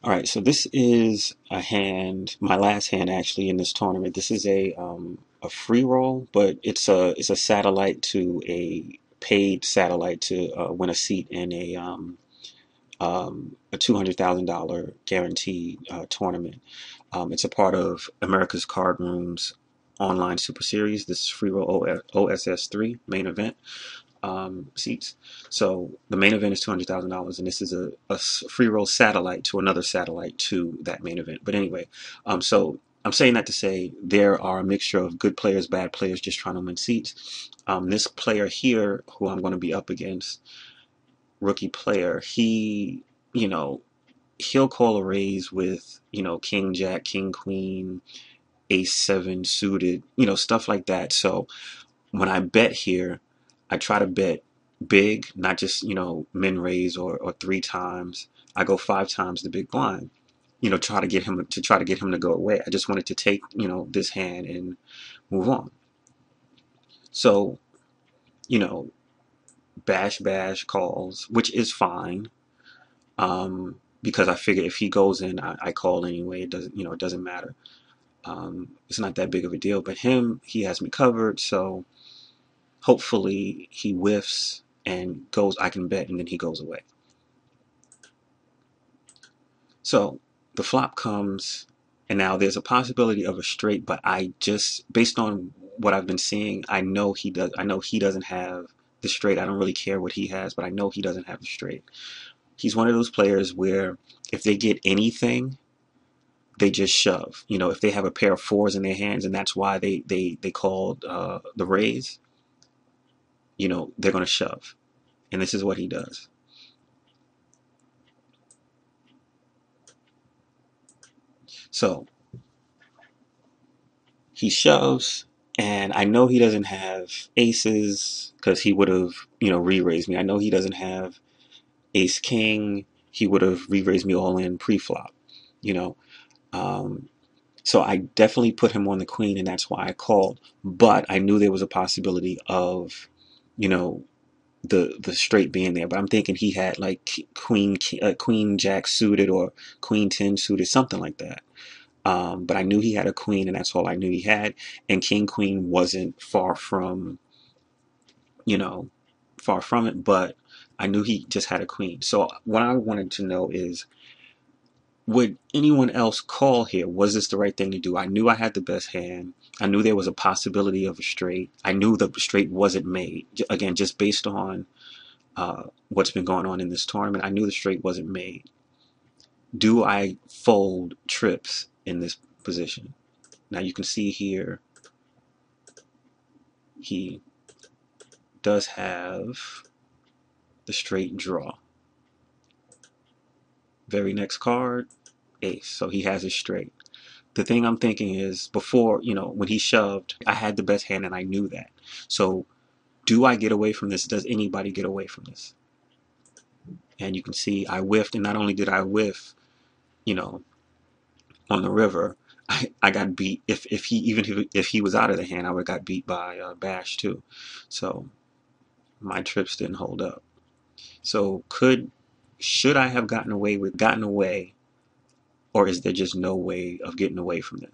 All right, so this is a hand, my last hand actually in this tournament. This is a free roll, but it's a satellite to a paid satellite to win a seat in a $200,000 guaranteed tournament. It's a part of America's Cardroom's online super series. This is free roll OSS3 main event seats. So the main event is $200,000, and this is a free roll satellite to another satellite to that main event. But anyway, so I'm saying that to say there are a mixture of good players, bad players, just trying to win seats. This player here, who I'm going to be up against, rookie player, you know, he'll call a raise with, King Jack, King Queen, Ace 7 suited, stuff like that. So when I bet here, I try to bet big, not just, min raise or three times. I go five times the big blind, try to get him to go away. I just wanted to take, this hand and move on. So, you know, bash calls, which is fine. Because I figure if he goes in, I call anyway. It doesn't matter. It's not that big of a deal. But he has me covered. So hopefully he whiffs and goes. I can bet, and then he goes away. So the flop comes, and now there's a possibility of a straight. But I just, based on what I've been seeing, I know he does. I know he doesn't have the straight. I don't really care what he has, but I know he doesn't have the straight. He's one of those players where if they get anything, they just shove. If they have a pair of fours in their hands, and that's why they called the raise, they're going to shove. And this is what he does. So he shoves, and I know he doesn't have aces because he would have, re-raised me. I know he doesn't have ace king. He would have re-raised me all in pre-flop, you know. So I definitely put him on the queen, and that's why I called. But I knew there was a possibility of, the straight being there. But I'm thinking he had like queen jack suited or queen 10 suited, something like that. But I knew he had a queen, and that's all I knew he had. And king queen wasn't you know, far from it. But I knew he just had a queen. So what I wanted to know is, would anyone else call here? Was this the right thing to do? I knew I had the best hand. I knew there was a possibility of a straight. I knew the straight wasn't made. Again, just based on what's been going on in this tournament, I knew the straight wasn't made. Do I fold trips in this position? Now you can see here, he does have the straight draw. Very next card, ace. So he has a straight. The thing I'm thinking is, before, when he shoved, I had the best hand and I knew that. So do I get away from this? Does anybody get away from this? And you can see I whiffed, and not only did I whiff, on the river, I got beat. If he was out of the hand, I would have got beat by Bash too. So my trips didn't hold up. So should I have gotten away, or is there just no way of getting away from this?